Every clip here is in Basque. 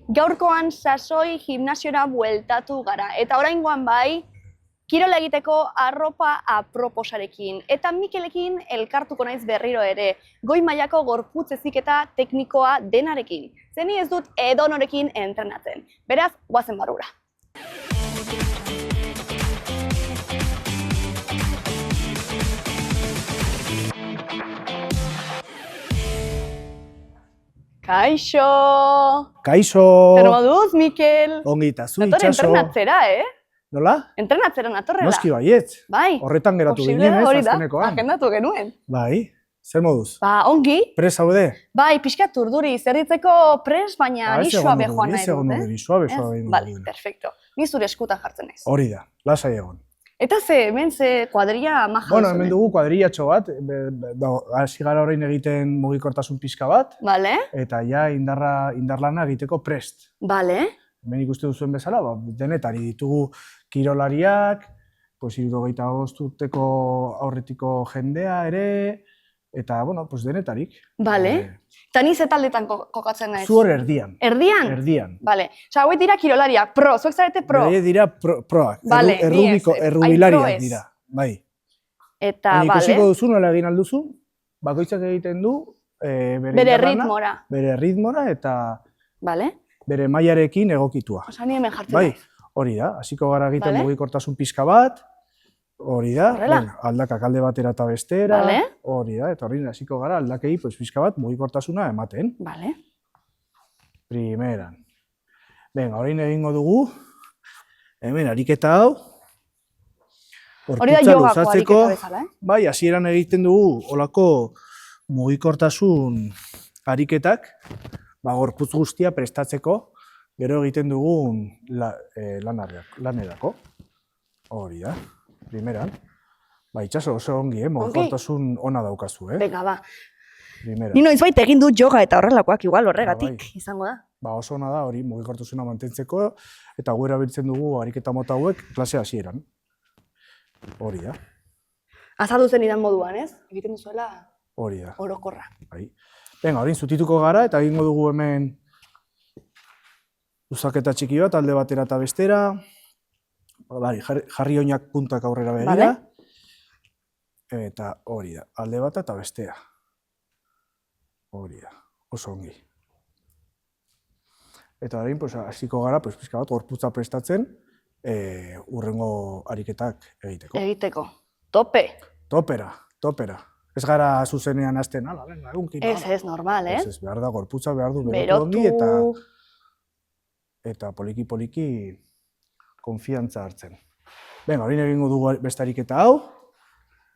Gaurkoan sasoi gimnasiora bueltatu gara, eta oraingoan bai, kirola egiteko arropa aproposarekin. Eta Mikelekin elkartuko naiz berriro ere, goi mailako gorputz heziketa teknikoa denarekin. Zeni ez dut edonorekin entrenatzen. Beraz, goazen barrura. Kaixo! Kaixo! Zer moduz, Mikel? Ongi eta zu Nator itxaso. entrenatzera, Nola? Entrenatzera natorrela. Noski baietz. Bai. Horretan geratu Posible ginen ez, hori da, azkenekoan. agendatu genuen. Bai, zer moduz? Ongi. Pres haude? Bai, pixkat urduri, zerditzeko pres, baina ni suabe joan nahi dut, Ni suabe Vale, perfecto. Ni zure eskutan jartzen naiz. Hori da, lasai egon. Eta hemen kuadrilla maja Bueno, duzune. hemen dugu kuadrillatxo bat, hasi gara orain egiten mugikortasun pixka bat, Vale, eta ja indarlana egiteko prest. vale. Hemen ikuste duzuen bezala, denetari ditugu kirolariak, 75 urteko aurretiko jendea ere, eta, bueno, denetarik. Vale. Eta ni ze taldetan kokatzen naiz? Zu hor erdian. Erdian? Erdian. Vale. Osa, hauek dira kirolariak, pro, zuek zarete pro. Bere dira proak, Vale, ni ez, errubilariak pro ez. dira. Bai. Eta, Baina vale, ikusiko duzu nola egin alduzu, bakoitzak egiten du bere indarlana, ritmora. bere ritmora eta Vale. bere mailarekin egokitua. Osa, ni hemen jartzen Bai, naiz. hori da, hasiko gara egiten Vale. mugikortasun pixka bat, hori da, Horrela. aldakak alde batera eta bestera, Vale. hori da, eta hori hasiko gara aldakei pixka bat mugikortasuna ematen. Vale. Primeran. Venga, orain egingo dugu, hemen ariketa hau, Hori da gorputza jogako luzatzeko, ariketa bezala, bai, hasieran egiten dugu olako mugikortasun ariketak, gorputz guztia prestatzeko, gero egiten dugun lanerako. Hori da, primeran. Itxaso oso ongi, mugikortasun ona daukazu, Venga, ba. Primeran. Ni noizbait egin dut yoga eta horrelakoak igual horregatik Bai. izango da. Oso ona da hori mugikortasuna mantentzeko, eta gu erabiltzen dugu ariketa mota hauek klase hasieran. Hori da, Azaldu zen idan moduan, ez? Egiten duzuela hori da. orokorra. Bai. Venga, orain zutituko gara eta egingo dugu hemen luzaketa txiki bat alde batera eta bestera. Bai, jarri oinak puntak aurrera begira. Eta hori da, alde bat eta bestea. Hori da, oso ongi. Eta orain hasiko gara pixka bat gorputza prestatzen hurrengo ariketak egiteko. Egiteko. Tope. Topera. Ez gara zuzenean hasten, ala, venga, egun kilo. Ez, normal, eh? Ez, behar da, gorputza behar du berotu ongi eta poliki-poliki konfiantza hartzen. Venga, orain egingo dugu beste ariketa hau,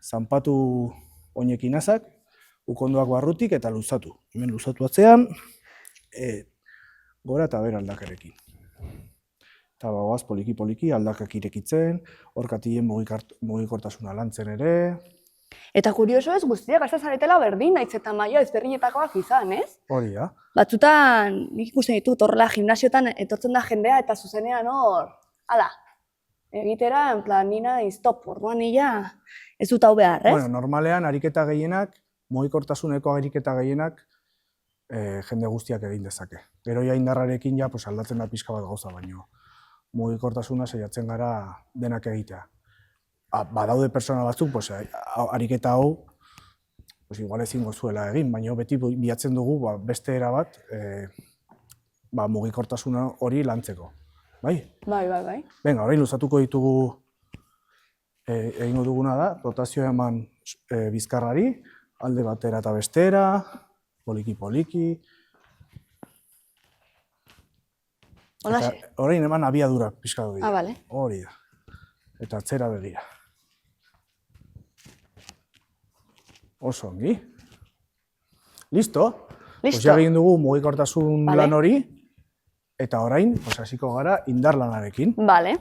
zanpatu oinekin azak, ukondoak barrutik eta luzatu. Hemen luzatu atzean, gora eta bera aldakarekin. Eta bagoaz poliki-poliki aldakak irekitzen, horkatien mugikortasuna lantzen ere. Eta kurioso ez, guztiak gazta zaretela berdin, nahiz eta maila ezberdinetakoak izan, ez? Hori da. Batzutan, nik ikusten ditut horrela gimnasiotan etortzen da jendea eta zuzenean hor, hala, egitera, en plan, nina iztop, orduan nila ez dut hau behar, ez? Bueno, normalean ariketa gehienak, mugikortasuneko ariketa gehienak, jende guztiak egin dezake. Gero ja indarrarekin ja aldatzen da pixka bat gauza baino. Mugikortasuna saiatzen gara denak egitea. Badaude pertsona batzuk, ariketa hau, igual ezingo zuela egin, baina beti bilatzen dugu beste era bat mugikortasuna hori lantzeko. Bai? Bai. Venga, orain luzatuko ditugu egingo duguna da, rotazioa eman bizkarrari, alde batera eta bestera, poliki-poliki. Orain eman abiadura pixka du dira. Bale. Hori da. Eta atzera begira. Oso ongi. Listo. Ja egin dugu mugikortasun lan hori, eta orain hasiko gara indarlanarekin. Bale.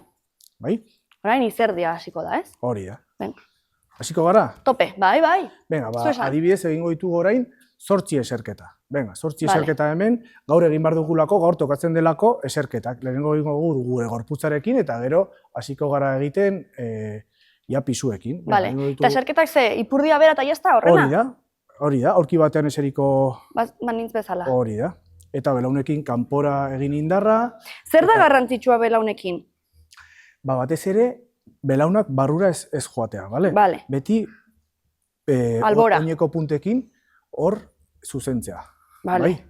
Bai? Orain izerdia hasiko da, ez? Hori da. Venga. Hasiko gara? Tope, bai. Venga, adibidez egingo ditugu orain 8 eserketa. Venga, 8 eserketa hemen, gaur egin behar dugulako, gaur tokatzen delako eserketak. Lehenengo egingo dugu gure gorputzarekin, eta gero hasiko gara egiten pisuekin. Bale, eta eserketak ze, ipurdia bera eta jazta horrena? Hori da, aurki batean eseriko... Banintz bezala. Hori da. eta belaunekin kanpora egin indarra. Zer da garrantzitsua belaunekin? Batez ere, belaunak barrura ez joatea, bale? Bale. Beti Albora. oineko puntekin hor zuzentzea. Bale.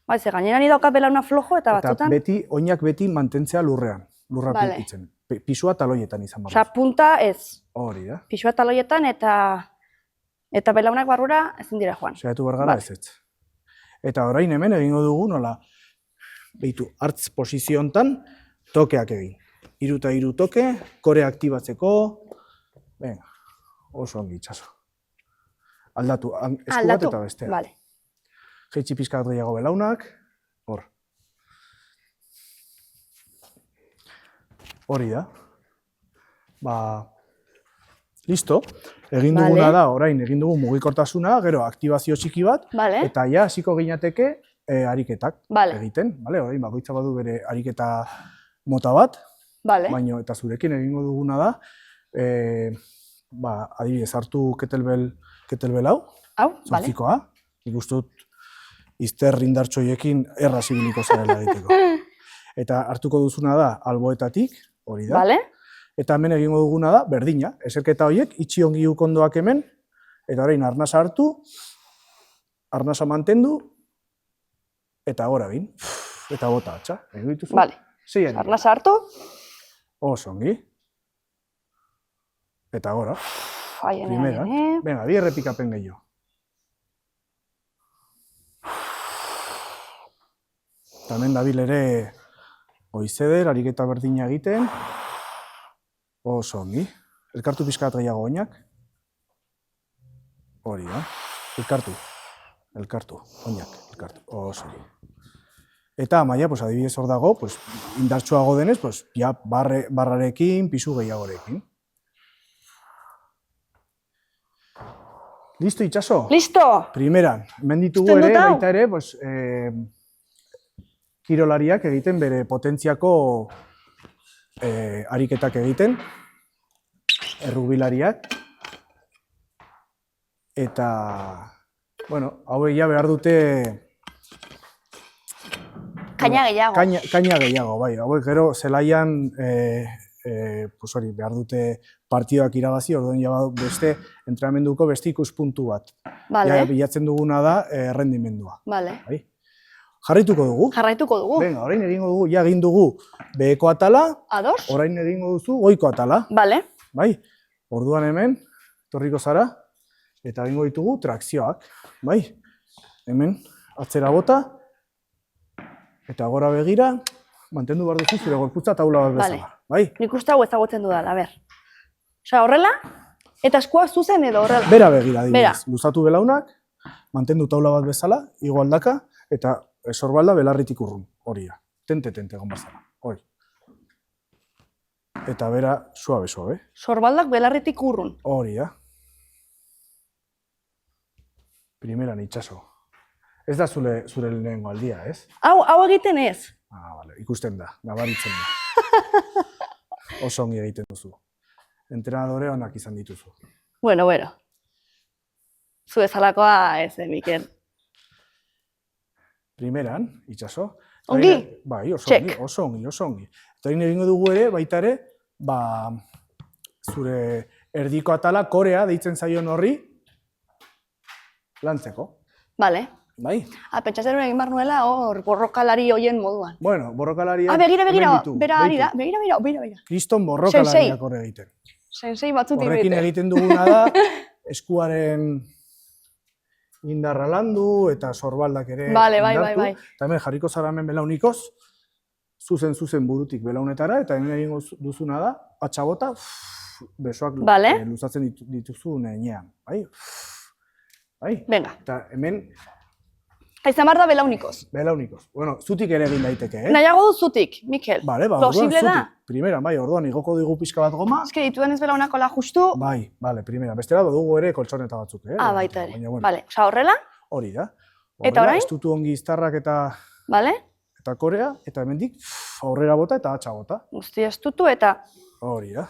Bai, ze gainera ni daukat belauna flojo eta batzutan... Beti, oinak beti mantentzea lurra Bale. pikitzen. Pisua taloietan izan barra. Osa, punta ez. Hori da. Pisua taloietan eta belaunak barrura ezin dira joan. Saiatu bergara ez ez. Eta orain hemen egingo dugu nola, behitu, hartz posiziontan tokeak egin. 3 eta 3 toke, kore aktibatzeko, venga, oso ongi itxaso. Aldatu, esku bat eta bestea. Vale. Jeitsi pizkat gehiago belaunak, hor. Hori da. Listo. Egin duguna da, orain egin dugu mugikortasuna, gero aktibazio txiki bat, eta ja hasiko ginateke ariketak egiten. Orain bakoitza badu bere ariketa mota bat, baina eta zurekin egingo duguna da, adibidez, hartu kettlebell hau, zortzikoa, ikustut izter indartxoiekin erraz ibiliko zarela egiteko. Eta hartuko duzuna da alboetatik, hori da. Eta hemen egingo duguna da, berdina, eserketa horiek, itxi ongi ukondoak hemen, eta orain arnasa hartu, arnasa mantendu, eta gora egin, eta bota atxa, egin dituzu. Arnasa hartu. Oso ongi. Eta gora. Primera. Venga, 10 errepikapen gehiago. Eta hemen dabil ere goizeder, ariketa berdina egiten. Oso ongi. Elkartu pizkat gehiago oinak. Hori da. Elkartu. Oinak, elkartu. Oso ongi. Eta amaia, adibidez hor dago, indartsuago denez, ja barrarekin, pisu gehiagorekin. Listo, itxaso? Listo! Primeran, hemen ditugu ere, baita ere, kirolariak egiten bere potentziako ariketak egiten, errugbilariak, eta, hauek ja behar dute... Kaina gehiago. Kaina gehiago, bai. Hauek gero zelaian behar dute partidoak irabazi, orduan beste entrenamenduko beste ikuspuntu bat. Bilatzen duguna da errendimendua. Jarraituko dugu. Venga, orain egingo dugu, ja egin dugu beheko atala, orain egingo duzu goiko atala. Bai, orduan hemen, torriko zara, eta egingo ditugu trakzioak. Bai, hemen, atzera bota, eta gora begira, mantendu behar duzu zure gorputza taula bat bezala. Nik uste hau ezagutzen dudala, ber. Osa, horrela, eta eskua zuzen edo horrela. Bera begira, dibidez. Luzatu belaunak, mantendu taula bat bezala, igo aldaka, eta sorbalda belarritik urrun, hori da. Tente egon bazala, hori. Eta bera, suabe. Sorbaldak belarritik urrun. Hori da. Primeran itxaso. Ez da zure lehenengo aldia, ez? Hau egiten ez. Ikusten da, nabaritzen da. Oso ongi egiten duzu. Entrenadore onak izan dituzu. Bueno. Zu ezalakoa ez, Mikel. Primeran, itxaso. Ongi? Bai, oso ongi. Eta egin egingo dugu ere, baita ere, zure erdiko atala, korea, deitzen zaion horri, lantzeko. Bale. Bai? Pentsatzen egin behar nuela hor borrokalari hoien moduan. Bueno, borrokalariak... Begira, begira. Kriston borrokalariak horre egiten. Sensei batzutik bete. Horrekin egiten duguna da, eskuaren indarra landu eta sorbaldak ere indartu. Eta hemen jarriko zara hemen belaunikoz, zuzen burutik belaunetara, eta hemen egingo duzuna da, patxabota, besoak luzatzen dituzu nenean. Bai? Venga. Eta hemen... Eta izan behar da belaunikoz. Belaunikoz. Bueno, zutik ere egin daiteke, Nahiago du zutik, Mikel. Posible da? Primera, bai, orduan igoko dugu pixka bat goma. Ez que dituen ez belaunakola justu. Bai, primera. Bestela dugu ere koltsoneta batzuk, baita ere. Vale, osa horrela? Hori da. Eta orain? Estutu ongi iztarrak eta... Vale. Eta korea, eta hemendik aurrera bota eta atxa bota. Guzti estutu eta... Hori da.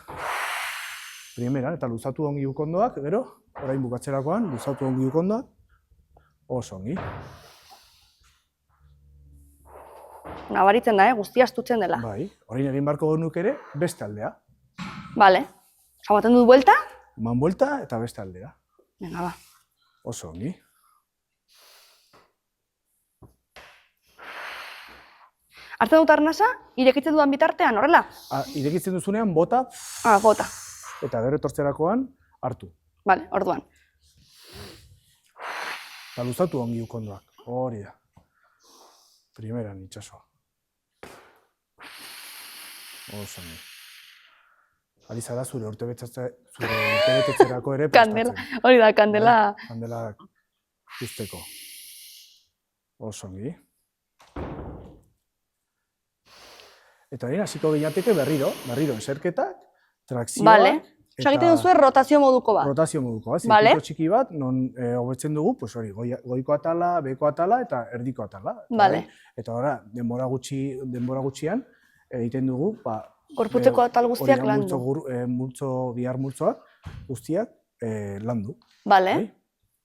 Primera, eta luzatu ongi ukondoak, gero, orain bukatzerakoan, luzatu ongi ukondoak. Oso ongi. nabaritzen da, guztia astutzen dela. Bai, orain egin barko genuk ere beste aldea. Vale. Jamaten dut buelta? Eman buelta eta beste aldea. Venga, ba. Oso ongi. Hartzen dut arnasa, irekitzen dudan bitartean, horrela? Irekitzen duzunean bota Bota. eta gero etortzerakoan hartu. Vale, orduan. Eta luzatu ongi ukondoak. Hori da. Primeran itxasoa. Oso ongi. Ari zara zure urtebetetzerako ere Kandela, prestatzen. hori da, kandela. Kandela pizteko. Oso ongi. Eta hori hasiko ginateke berriro eserketak, trakzioak, Vale. Osa, egiten duzu rotazio moduko bat. rotazio moduko, Vale. zirkuito txiki bat, non hobetzen dugu, pues hori, goiko atala, beheko atala eta erdiko atala. Vale. Eta ora, denbora gutxian egiten dugu, Gorputzeko atal guztiak hori da landu. bihar multzoak guztiak landu. Vale. Bai?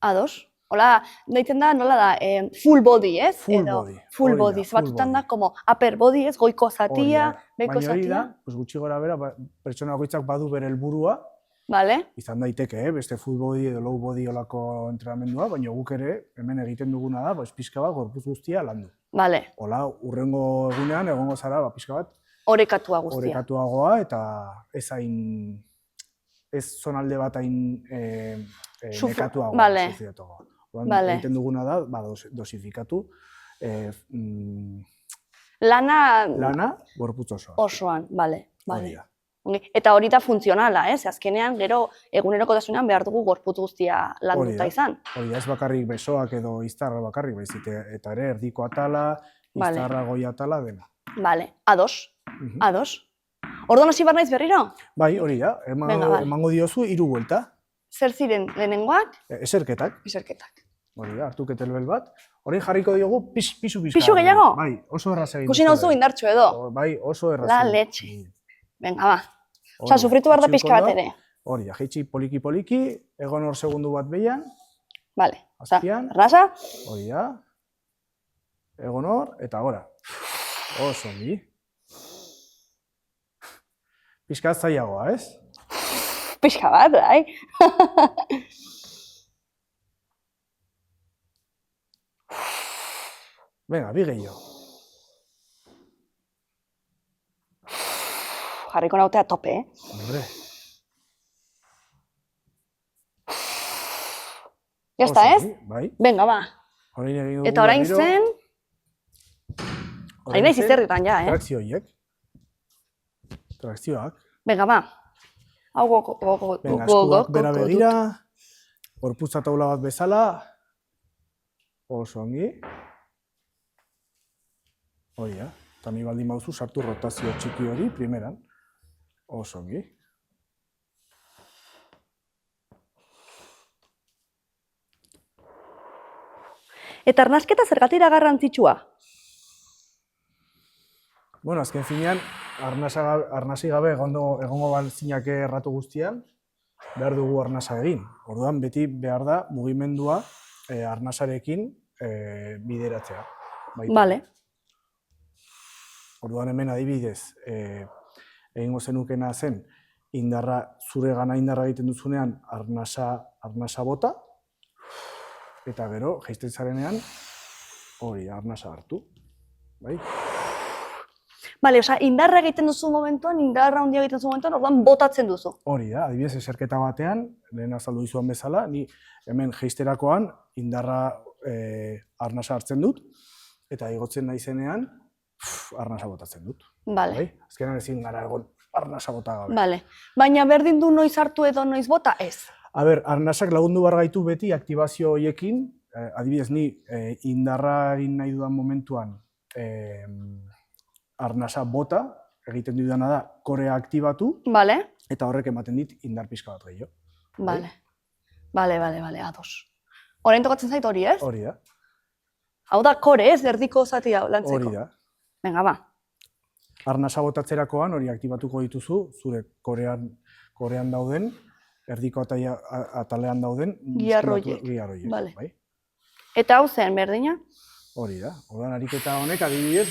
Ados. Hola, deitzen da, nola da, full body, ez? Full Edo, body, Full hori da, body. full Batutan da, body. como upper body, ez? Goiko zatia, beheko Baina hori da, zatia. pues gutxi gora bera, pertsona bakoitzak badu bere helburua, Vale. izan daiteke, beste full body edo low body olako entrenamendua, baina guk ere hemen egiten duguna da, pues pixka bat gorputz guztia landu. Vale. Hola, urrengo egunean egongo zara, pixka bat, Orekatua guztia. orekatuagoa eta ez zonalde bat hain nekatuagoa. Vale. sufriatuagoa. Orduan, Vale. egiten duguna da, dosifikatu Lana gorputz osoa. osoan, vale. Hori Vale. da. Ongi. Eta hori da funtzionala, ez? Azkenean, gero, egunerokotasunean behar dugu gorputz guztia landuta da. izan. Hori da, ez bakarrik besoak edo iztarra bakarrik, baizik eta ere erdiko atala, Vale. iztarra goi atala dena. Vale. Ados. Mhm. Ados. Orduan hasi behar naiz berriro? Bai, hori da, Venga, vale. emango diozu 3 buelta, Zer ziren lehenengoak? eserketak. Eserketak. Hori da, hartu ketelbel bat. Horrein jarriko diogu pisu Pisu gehiago? Bai, oso erraz egin. Ikusi nauzu indartxo edo. Bai, oso erraz. La egin. leche. Venga, ba. Hori Osa, sufritu behar da jaitsi pixka bat ukondo, ere. Hori da, jaitsi poliki, egon hor segundu bat behian, Vale. Osa, azpian, arnasa. hori da, egon hor, eta gora. Oso ongi. Pixka zailagoa, ez? Pixka bat, bai. Venga, bi gehiago. Jarriko nautea tope, eh? Hombre, Ya está, oso ez? ongi, bai. Venga, ba. Orain egin dugu Eta orain berriro, zen, orain hain naiz zen izerritan ja, eh? Trakzioiek. Trakzioak. Venga, ba. Hau go. Venga, eskuak bera begira, gorputza taula bat bezala, oso ongi. Hori da, eta nahi baldin bauzu sartu rotazio txiki hori primeran, oso ongi. Eta arnasketa zergatik da garrantzitsua? Bueno, azken finean, arnasi gabe egongo balzinake erratu guztian, behar dugu arnasa egin. Orduan, beti behar da mugimendua arnasarekin bideratzea. Baita. Vale. Orduan hemen adibidez, egingo zenukena zen, zure gana indarra egiten duzunean arnasa bota, eta gero, jaisten zarenean, hori, arnasa hartu. Bai? Vale, osa, indarra egiten duzu momentuan, indarra handia egiten duzu momentuan, orduan botatzen duzu. Hori da, adibidez, eserketa batean, lehen azaldu dizuan bezala, ni hemen jaisterakoan indarra arnasa hartzen dut, eta igotzen naizenean, arnasa botatzen dut. Vale. Bai? Azkenan ezin gara egon arnasa bota gabe. Vale. Baina berdin du noiz hartu edo noiz bota, ez. A ber, arnasak lagundu behar gaitu beti aktibazio horiekin, adibidez ni indarra egin nahi dudan momentuan arnasa bota, egiten dudana da korea aktibatu, Vale. eta horrek ematen dit indar pixka bat gehiago. Vale. Vale, ados. Orain tokatzen zait hori, ez? Hori da, Hau da kore, ez? Erdiko zatia lantzeko. hori da. Venga, ba. Arnasa botatzerakoan hori aktibatuko dituzu, zure korean dauden, erdiko atalean dauden Giharroiek. giharroiek. Vale. Bai? Eta hau zen, berdina? Hori da. Orduan ariketa honek adibidez,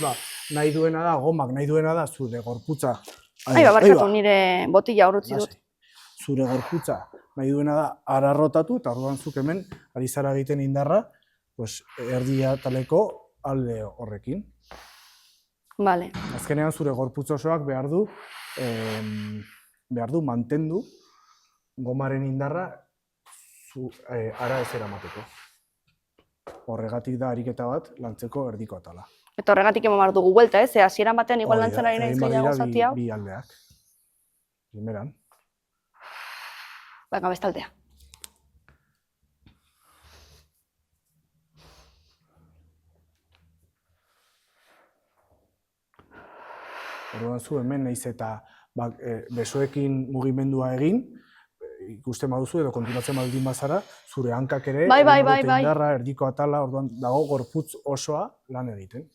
nahi duena da, gomak nahi duena da, zure gorputza. Barkatu nire botila horretzi dut. Zure gorputza nahi duena da ararrotatu, eta orduan zuk hemen ari zara egiten indarra, pues, erdia taleko alde horrekin. Vale. Azkenean zure gorputz osoak behar du mantendu gomaren indarra ara ez eramateko. Horregatik da ariketa bat lantzeko erdiko atala. Eta horregatik eman behar dugu buelta, ez? Hasieran batean igual lantzen ari naiz gehiago zati hau. Bi aldeak. Primeran. Baina bestaldea. Orduan zu hemen naiz eta besoekin mugimendua egin, ikusten baduzu edo kontinuatzen baldin bazara, zure hankak ere, indarra, erdiko atala, orduan dago gorputz osoa lan egiten.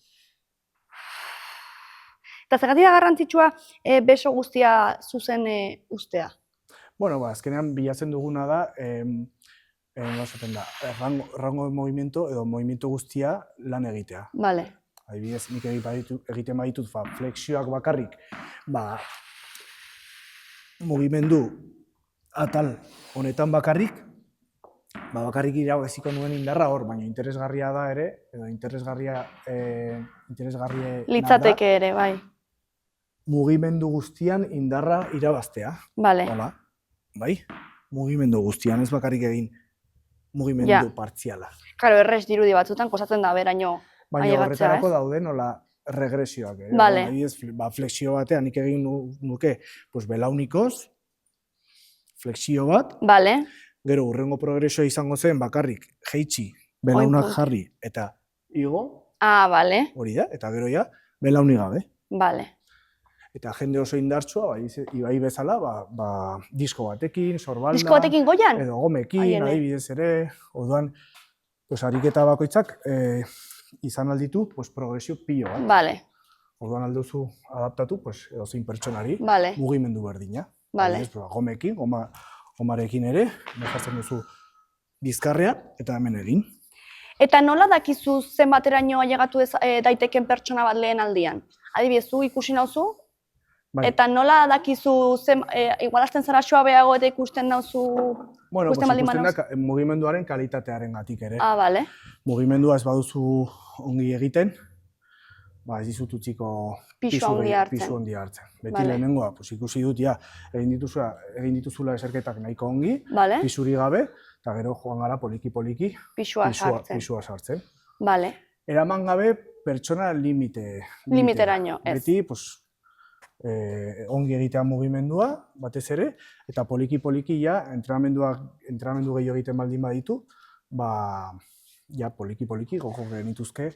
Eta zergatik da garrantzitsua beso guztia zuzen ustea? Bueno, azkenean bilatzen duguna da, rango de movimiento edo movimiento guztia lan egitea. Vale. Adibidez, nik egiten baditut flexioak bakarrik, mugimendu atal honetan bakarrik irabaziko nuen indarra hor, baina interesgarria da ere, edo interesgarria litzateke ere, bai. Mugimendu guztian indarra irabaztea. Vale. Hola, bai? Mugimendu guztian, ez bakarrik egin mugimendu partziala. Karo, errez dirudi batzutan, kostatzen da beraino ailegatzea, baina horretarako daude nola regresioak. Vale. Flexio batean nik egin nuke belaunikoz, flexio bat, vale. Gero urrengo progresioa izango zen bakarrik jeitsi, belaunak jarri eta igo, vale. Hori da, eta gero ja, belaunik gabe. Vale. Eta jende oso indartsua, bai bezala, disko batekin, sorbalda, disko batekin goian? Edo gomekin, adibidez ere, orduan, ariketa bakoitzak izan alditu progresio pilo bat. Vale. Orduan alduzu adaptatu, edozein pertsonari, vale. Mugimendu berdina. Vale. Gomekin, gomarekin ere, jartzen duzu bizkarrea eta hemen egin. Eta nola dakizu zenbateraino ailegatu daiteken pertsona bat lehen aldian? Adibidez, zu ikusi nauzu, eta nola dakizu igualazten zara suabeago eta ikusten nauzu... Bueno, ikusten da mugimenduaren kalitatearen gatik ere. Vale. Mugimendua ez baduzu ongi egiten, ez dizut utziko pisu ongi hartzen. Beti lehenengoa, ikusi dut, egin dituzula eserketak nahiko ongi, pisuri gabe, eta gero joan gara poliki-poliki pisua sartzen. Eraman gabe pertsona limiteraino, ez. Beti, ongi egitea mugimendua, batez ere, eta poliki-poliki entrenamendu gehiago egiten baldin baditu, poliki-poliki goko genituzke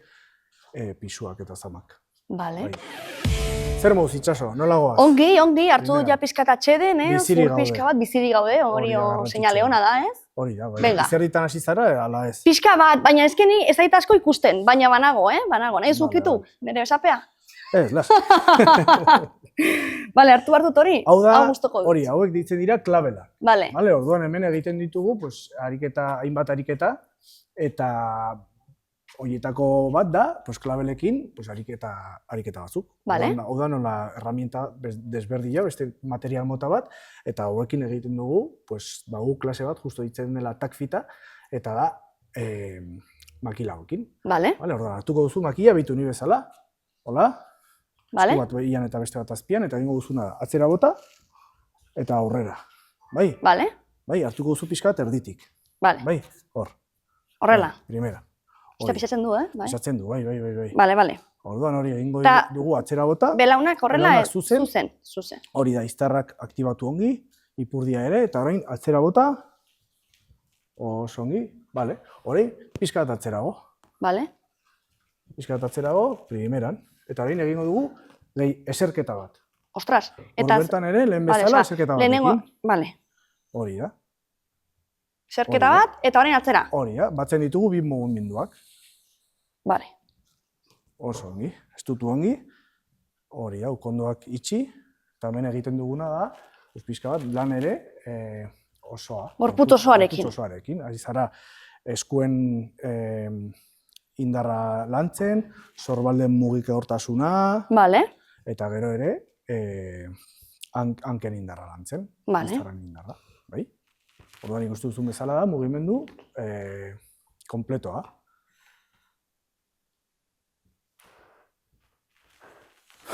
pisuak eta zamak. Vale. Zer moduz, Itxaso, nola goaz? Ongi, hartu dut pizkat atxeden, zur pixka bat, bizirik gaude, hori seinale hona da, ez? Hori da, izerritan hasi zara, ala ez? Pixka bat, baina ezkeni ez aita asko ikusten, baina banago, nahi zukitu, nire besapea? Ez, las. Bale, hartu dut hori? Hau da, hori, hauek ditzen dira klabela. Bale. Orduan hemen egiten ditugu, hainbat ariketa, eta horietako bat da, klabelekin, ariketa batzuk. Hau da nola herramienta desberdila, beste material mota bat, eta hauekin egiten dugu, dugu klase bat, justo ditzen dela takfita, eta da makila hauekin. Orduan, hartuko duzu makila, bitu ni bezala, hola, esku bat ian eta beste bat azpian, eta egingo duzuna da, atzera bota, eta aurrera. Bai, hartuko duzu pixka bat erditik. Bai, hor. Horrela. Primera. Pisatzen du, Pisatzen du, bai. Bale. Orduan hori egingo dugu atzera bota. Belaunak horrela zuzen. Hori da, iztarrak aktibatu ongi, ipurdia ere, eta orain atzera bota, oso ongi, bale. Hori, pixka bat atzerago. Bale. Pixka bat atzerago, primeran. Eta orain egingo dugu, eserketa bat. Ostras. Hor bertan ere, lehen bezala eserketa bat. Bale. Hori da. Eserketa bat, eta orain atzera. Hori da, batzen ditugu bi mugimenduak. Bale. Oso ongi, estutu ongi. Hori da, ukondoak itxi, eta hemen egiten duguna da, pixka bat, lan ere osoa. Gorputz osoarekin. Gorputz osoarekin. Hasi zara, eskuen indarra lantzen, sorbalden mugikehortasuna, Vale, eta gero ere, hanken indarra lantzen. Vale. Bizkarren indarra, bai? Orduan ikustu duzun bezala da, mugimendu kompletoa.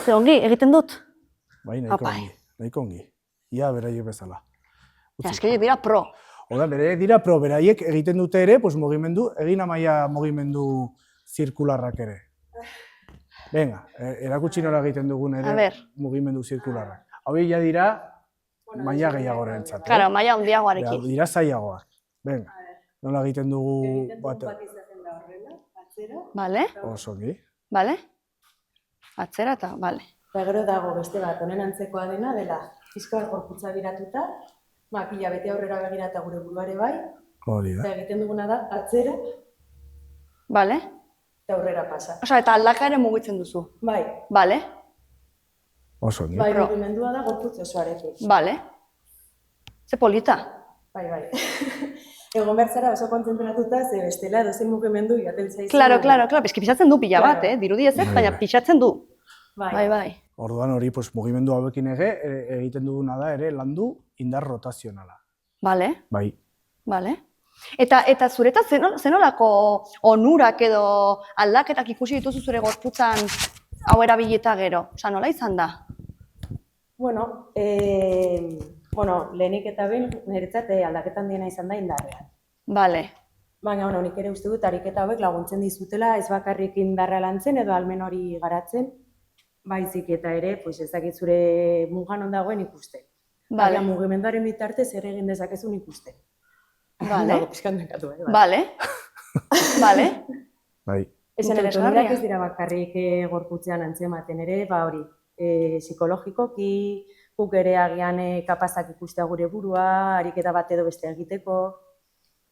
ze ongi, egiten dut. Bai, nahiko Apai. ongi, nahiko ongi. Ia beraiek bezala. Ja, eski dira pro. Oda, beraiek dira, pero beraiek egiten dute ere, pues, mugimendu, egin amaia mugimendu zirkularrak ere. Venga, erakutsi nola egiten dugun A ere ber. mugimendu zirkularrak. Hauek ja dira, maila gehiagorentzat. Claro, maila handiagoarekin. Dira zailagoak. Venga, nola egiten dugu bat Vale, oso ongi. vale. Atzera eta, vale. Eta gero dago beste bat, honen antzekoa dela, pixka bat gorputza biratuta, makila bete aurrera begira eta gure buruare bai, Hori da. eta egiten duguna da atzera Vale. eta aurrera pasa. Osea, eta aldaka ere mugitzen duzu. Bai, Vale, Oso ongi. bai, Pro. mugimendua da gorputz osoarekin. vale. Ze polita. Bai. Egon behar zara oso kontzentratuta, ze bestela edozein mugimendu jaten zaizu. Claro, eski pixatzen du pila bat, Claro. dirudi ez, Bai, baina bai. pixatzen du. Bai. Bai. Orduan hori, pues, mugimendu hauekin egiten duguna da ere landu indar rotazionala. Vale, Bai. vale. Eta zuretzat zenolako onurak edo aldaketak ikusi dituzu zure gorputzan hau erabilita gero? Osea, nola izan da? Bueno, lehenik eta behin, niretzat aldaketan diena izan da indarrean. Vale, Baina, nik ere uste dut, ariketa hauek laguntzen dizutela, ez bakarrik indarra lantzen edo almen hori garatzen, baizik eta ere, pues ez dakit zure mugan on dagoen ikusten. Vale. Baina mugimenduaren bitartez zer egin dezakezun ikusten. Vale. Dago pixkat nekatu, bai. vale, vale. Bai. Esan Interesgarria. elektronirak ez dira bakarrik gorputzean antzematen ere, hori, psikologikoki, guk ere agian kapazak ikustea gure burua, ariketa bat edo beste egiteko.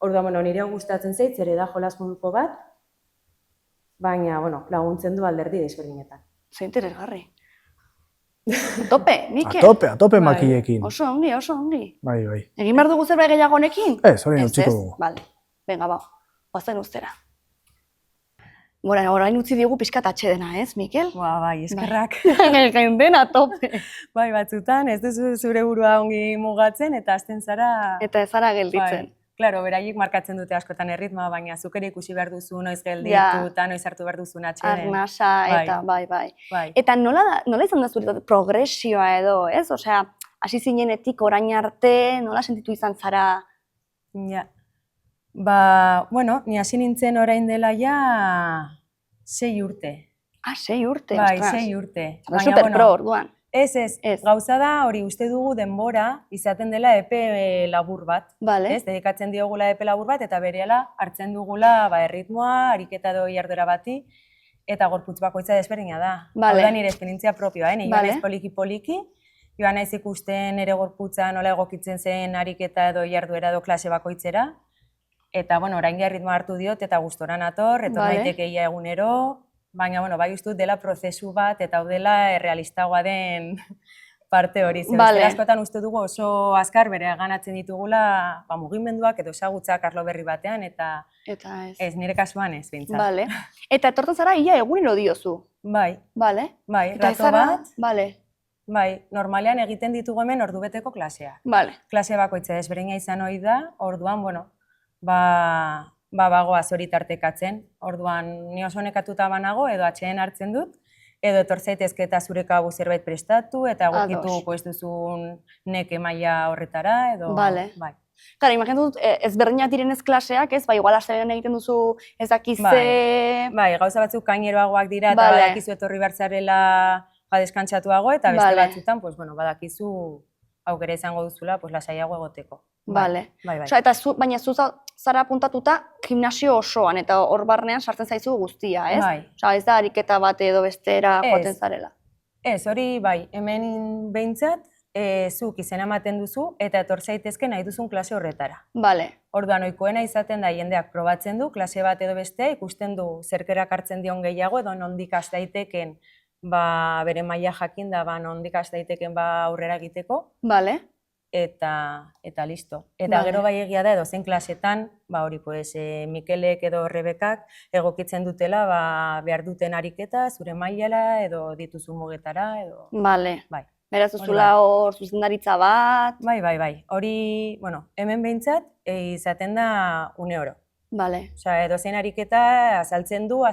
Orduan, nire hau gustatzen zait, ere da jolas moduko bat, baina, laguntzen du alderdi desberdinetan. Ze interesgarri. Tope, Mikel. A tope Bai. makiekin. Oso ongi. Bai. Egin behar dugu zerbait gehiago honekin? Ez, hori utziko dugu. Vale. Venga, oazen ustera. Orain utzi digu pixkat atxedena, ez, Mikel? Bai, eskerrak. Gaindena tope. Bai, batzutan, ez duzu zure burua ongi mugatzen, eta hasten zara... Eta ez zara gelditzen. Bai. Claro, beraiek markatzen dute askotan erritmoa, baina zuk ere ikusi behar duzu, noiz gelditu, Ja. eta noiz hartu behar duzun atxeden. Arnasa, eta bai. Bai. Eta nola izan da zure progresioa edo, ez? Osea, hasi zinenetik orain arte, nola sentitu izan zara? Ja. Ni hasi nintzen orain dela ja 6 urte. 6 urte, Bai, ostras. 6 urte. Zara super pro, orduan. Ez, Ez. gauza da hori uste dugu denbora izaten dela epe labur bat. Vale. Ez, dedikatzen diogula epe labur bat eta berehala hartzen dugula erritmoa, ariketa edo jardura bati eta gorputz bakoitza desberdina da. Vale. Hau da nire esperientzia propioa, ni Vale. naiz poliki-poliki, joan naiz ikusten nire gorputza nola egokitzen zen ariketa edo jarduera edo klase bakoitzera. Eta, orain erritmoa hartu diot eta gustora nator, etor Vale. naiteke ia egunero, baina, bai uste dut dela prozesu bat eta hau dela errealistagoa den parte hori. Vale. Askotan uste dugu oso azkar bere ganatzen ditugula mugimenduak edo ezagutzak arlo berri batean eta Eta ez. ez, nire kasuan ez, behintzat. Vale. Eta etortzen zara ia egunero diozu. Bai, Vale. Eta ez rato zara? bat, Vale. bai, normalean egiten ditugu hemen ordubeteko klaseak. Vale. Klase bakoitza desberdina izan ohi da, orduan, bagoaz hori tartekatzen. Orduan, ni oso nekatuta banago, edo atxeen hartzen dut, edo etor zaitezke eta zure kabuz zerbait prestatu, eta Ados. egokituko ez duzun neke maila horretara, edo... Vale. Bai. Claro, imagínatu dut, ezberdinak direnez klaseak, ez? Igual astelehenean egiten duzu ez dakize... Bai, gauza batzuk kaineroagoak dira, eta Vale. badakizu etorri bertzarela deskantsatuago, eta beste Vale. batzutan, badakizu aukera izango duzula, lasaiago egoteko. Vale. Bai. Osea, eta baina zu zara apuntatuta gimnasio osoan, eta hor barnean sartzen zaizu guztia, ez? Bai. Osea, ez da ariketa bat edo bestera Ez. joaten zarela. Ez, hori bai, hemen behintzat, zuk izena ematen duzu eta etor zaitezke nahi duzun klase horretara. Vale. Orduan, ohikoena izaten da jendeak probatzen du, klase bat edo bestea, ikusten du zerkerak hartzen dion gehiago edo nondik has daiteken bere maila jakin da nondik has daiteken aurrera egiteko. Vale. eta listo. Eta gero bai egia da edozein klasetan, hori, Mikelek edo Rebekak egokitzen dutela behar duten ariketa, zure mailara edo dituzu mugetara edo... Bale. Bai. Beraz duzula hor zuzendaritza bat... Bai. Hori, hemen behintzat izaten da une oro. Bale. Osea, edozein ariketa azaltzen du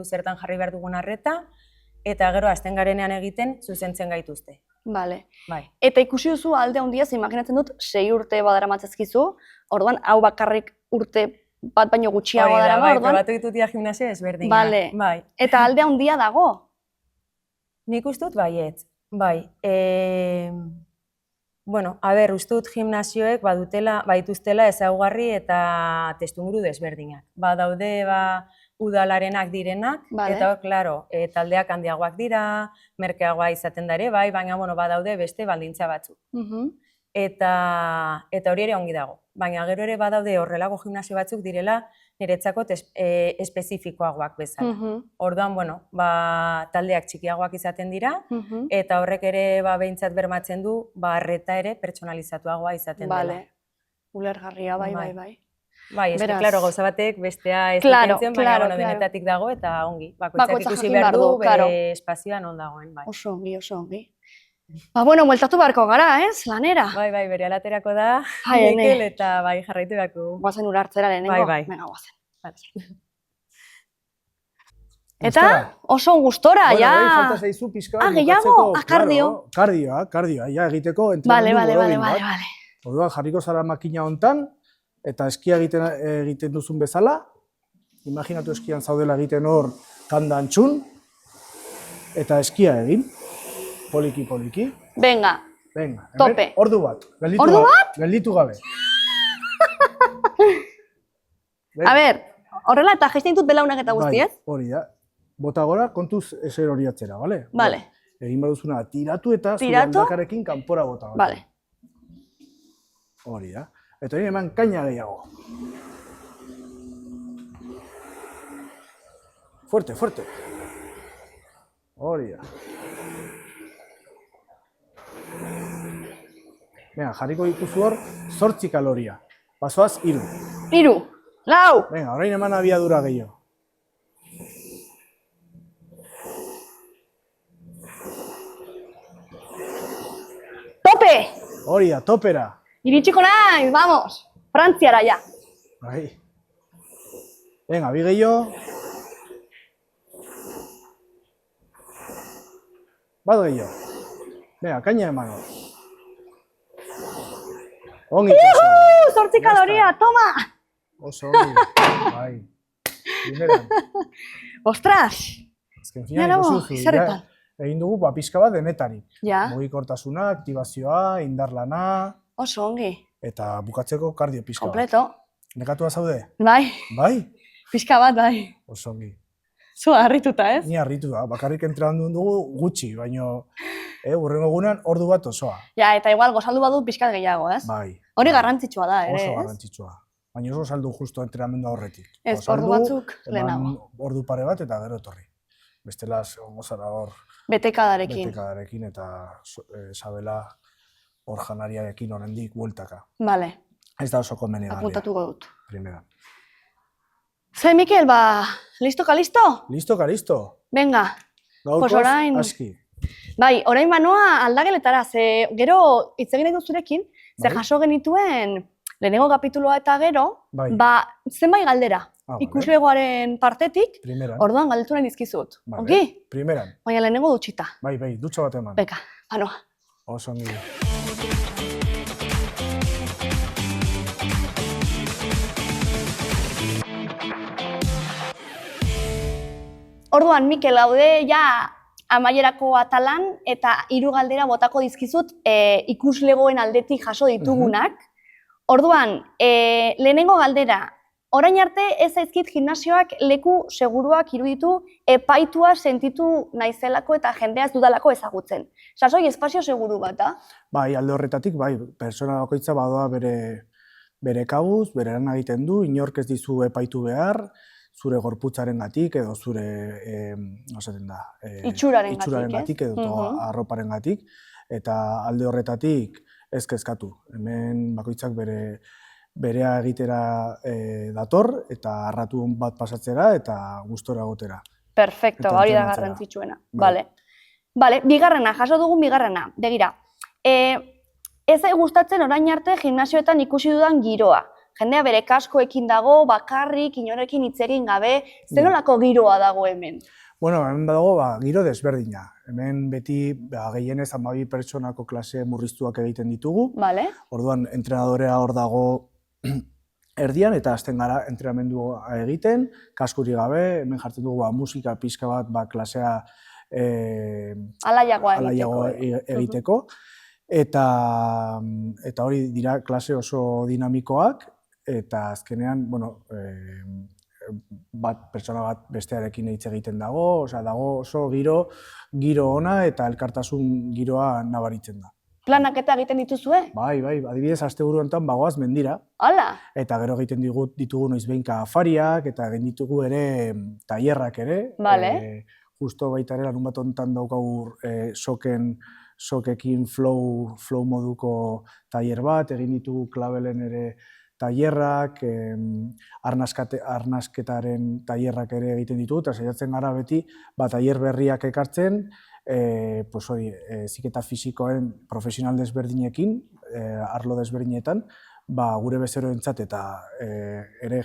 zertan jarri behar dugun arreta, eta gero hasten garenean egiten zuzentzen gaituzte. Bale. Bai. Eta ikusi duzu alde handia, imaginatzen dut 6 urte badaramatzaizkizu, orduan hau bakarrik urte bat baino gutxiago darama, orduan... Probatu ditut gimnasia ezberdina. Bale. Bai. Eta alde handia dago? Nik uste dut baietz. Bai. Uste dut gimnasioek badituztela ezaugarri eta testumuru desberdinak. Daude udalarenak direnak, eta klaro, taldeak handiagoak dira, merkeagoa izaten da ere, baina badaude beste baldintza batzuk. Eta hori ere ongi dago. Baina gero ere badaude horrelako gimnasio batzuk direla niretzako espezifikoagoak bezala. Orduan, taldeak txikiagoak izaten dira, eta horrek ere behintzat bermatzen du, arreta ere pertsonalizatuagoa izaten dela. Bale, ulergarria, bai. Bai, klaro, gauza batek bestea ez dikentzen, baina denetatik dago eta ongi. Bakoitzak ikusi behar du, bere espazioa non dagoen, bai. Oso ongi. Bueltatu beharko gara, lanera. Bai, bere alaterako da, Mikel eta jarraitu beharko. Guazen ura hartzera lehenengo. Bai. Venga, guazen. Eta oso gustora, ja. Falta zaizu pixka bat. Gehiago, kardio. Kardioa, ja, egiteko entrenamendu borobin bat. Bale. Orduan, jarriko zara makina hontan, eta eskia egiten duzun bezala, imaginatu eskian zaudela egiten hor kandan txun, eta eskia egin, poliki. Venga, tope. Ordu bat, gelditu gabe. A ber, horrela eta gesten ditut belaunak eta guzti, ez? Hori da, bota gora kontuz eser hori atzera, bale? Bale. Egin baduzuna, tiratu eta zure aldakarekin kanpora bota. Bale. Hori da. Eta hori eman kaina gehiago. Fuerte. Hori da. Venga, jarriko ikuzu hor, 8 kaloria. Pasoaz, 3. 3, 4. Venga, orain eman abiadura gehiago. Tope! Hori da, topera. Iritsiko naiz, vamos! Frantziara, ja. Bai. Venga, bi gehiago. Bat gehiago. Venga, kaina eman hor. Ongi. 8 kaloria, toma! Oso ongi. Bai. Bineran. Ostras! Azken fina, ikusuzu. Egin dugu pixka bat denetarik. Mugikortasuna, aktibazioa, indarlana. Oso ongi. Eta bukatzeko kardio pixka bat. Kompleto. Nekatua zaude? Bai. Bai? Pixka bat, bai. Oso ongi. Zu harrituta, ez? Ni harritu da, bakarrik entrenatu dugu gutxi, baina hurrengo egunean ordu bat osoa. Ja, eta igual gozaldu badu pixkat gehiago, ez? Bai. Hori garrantzitsua da, ere, ez? Oso garrantzitsua. Baina oso saldu justu entrenamendu horretik. Ez, ordu batzuk lehenago. Ordu pare bat eta gero etorri. Bestela gozara hor... Betekadarekin eta sabela hor janariarekin horrendik bueltaka. Bale. Ez da oso konbenigarria. Apuntatuko dut. Primera. Ze, Mikel, listo ka listo? Listo ka listo. Venga. Gaurkoz, aski. Bai, orain banoa aldageletara, ze gero hitz egin nahi duzurekin, ze jaso genituen lehenengo kapituloa eta gero, zenbait galdera. Ikuslegoaren partetik, orduan galdetu nahi dizkizut. Ongi? Primeran. Baina lehenengo dutxita. Bai, dutxa bat eman. Beka, banoa. Oso ongi. Orduan, Mikel, haude ja amaierako atalan eta 3 galdera botako dizkizut ikuslegoen aldetik jaso ditugunak. Orduan, lehenengo galdera, orain arte ez zaizkit gimnasioak leku seguruak iruditu epaitua sentitu naizelako eta jendea ez dudalako ezagutzen. Sasoi espazio seguru bat, da? Bai, alde horretatik, bai, pertsona bakoitza badoa bere kabuz, bere lan egiten du, inork ez dizu epaitu behar, zure gorputzarengatik edo zure, itxurarengatik edo arroparengatik, eta alde horretatik ez kezkatu. Hemen bakoitzak berea egitera dator, eta arratu bat pasatzera, eta gustora gotera. Perfecto, Eta hori da entrenatzera. garrantzitsuena. Bai. Vale, bigarrena, jaso dugun bigarrena. Begira, ez zait gustatzen orain arte gimnasioetan ikusi dudan giroa. Jendea bere kaskoekin dago, bakarrik, inorekin hitz egin gabe, zer nolako giroa dago hemen? Bueno, hemen dago giro desberdina. Hemen beti gehienez 12 pertsonako klase murriztuak egiten ditugu. Vale. Orduan, entrenadorea hor dago erdian, eta hasten gara entrenamendua egiten, kaskuri gabe, hemen jartzen dugu musika pixka bat klasea Alaiagoa egiteko. Eta hori dira klase oso dinamikoak, eta azkenean, pertsona bat bestearekin hitz egiten dago, dago oso giro ona eta elkartasun giroa nabaritzen da. Planaketa egiten dituzue? Bai, adibidez, asteburu honetan bagoaz mendira. Hala? Eta gero egiten ditugu noiz-behinka afariak, eta egin ditugu ere tailerrak ere. Vale. Justo baita ere larun bat honetan daukagu sokekin flow moduko tailer bat, egin ditugu klabelen ere tailerrak, arnasketaren tailerrak ere egiten ditugu, eta saiatzen gara beti tailer berriak ekartzen, heziketa fisikoen profesional desberdinekin, arlo desberdinetan, gure bezeroentzat eta ere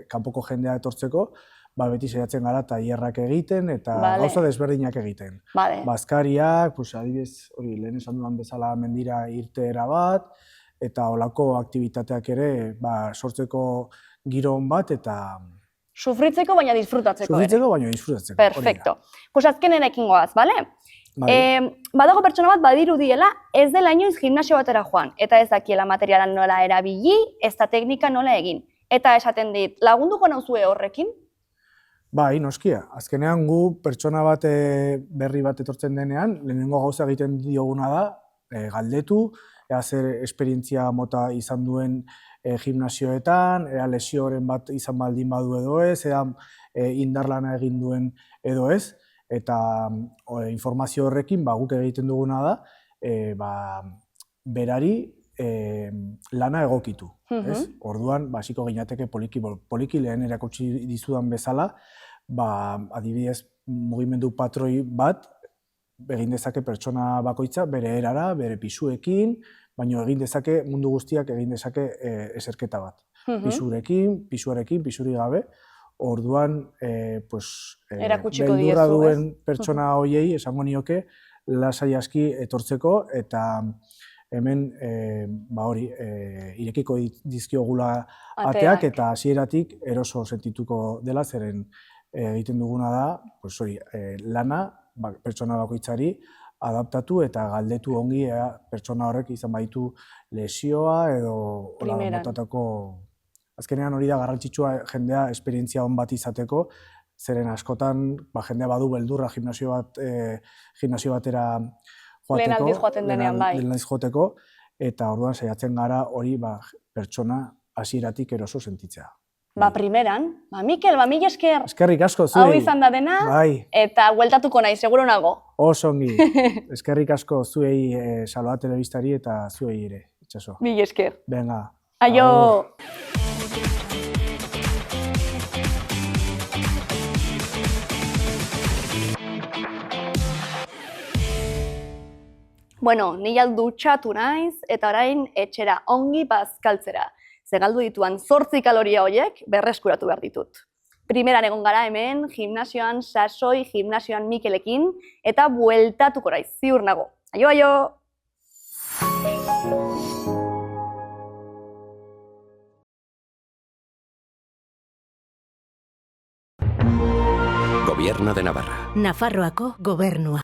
kanpoko jendea etortzeko, beti saiatzen gara tailerrak egiten eta gauza desberdinak egiten. Bazkariak, adibidez, lehen esan dudan bezala mendira irteera bat, eta holako aktibitateak ere sortzeko giro on bat eta... Sufritzeko baina disfrutatzeko ere. Sufritzeko baina disfrutatzeko. Perfecto. Azkenenekin goaz, bale? Badago pertsona bat badirudiela ez dela inoiz gimnasio batera joan, eta ez dakiela materialan nola erabili, ez da teknika nola egin. Eta esaten dit, lagunduko nauzue horrekin? Bai, noskia. Azkenean gu pertsona bat berri bat etortzen denean, lehenengo gauza egiten dioguna da, galdetu, ea zer esperientzia mota izan duen gimnasioetan, ea lesioren bat izan baldin badu edo ez, ea indarlana egin duen edo ez, eta informazio horrekin guk egiten duguna da, berari lana egokitu. Orduan, hasiko ginateke poliki lehen erakutsi dizudan bezala, adibidez, mugimendu patroi bat, egin dezake pertsona bakoitza bere erara, bere pisuekin, baina egin dezake, mundu guztiak egin dezake eserketa bat. Pisuarekin, pisuri gabe, orduan beldurra duen pertsona hoiei esango nioke lasai aski etortzeko, eta hemen irekiko dizkiogula ateak, eta hasieratik eroso sentituko dela, zeren egiten duguna da, lana pertsona bakoitzari adaptatu eta galdetu ongi pertsona horrek izan baitu lesioa edo motatako... Azkenean hori da garrantzitsua jendea esperientzia on bat izateko, zeren askotan jendea badu beldurra gimnasio batera joateko. Lehen aldiz joaten denean, bai. Lehen aldiz joateko, eta orduan saiatzen gara hori pertsona hasieratik eroso sentitzea. Primeran, Mikel, mila esker. Eskerrik asko zuei. Hau izan da dena, eta hueltatuko nahi, seguro nago. Oso ongi. Eskerrik asko zuei Salva Telebistari eta zuei ere, itxaso. Mila esker. Venga. Aio. Bueno, ni dutxatu naiz, eta orain etxera ongi bazkaltzera. Galdu dituan 8 kaloria horiek berreskuratu behar ditut. Primeran egon gara hemen, gimnasioan Sasoi, gimnasioan Mikelekin, eta bueltatuko naiz, ziur nago. Aio, aio! Gobierno de Navarra. Nafarroako gobernua.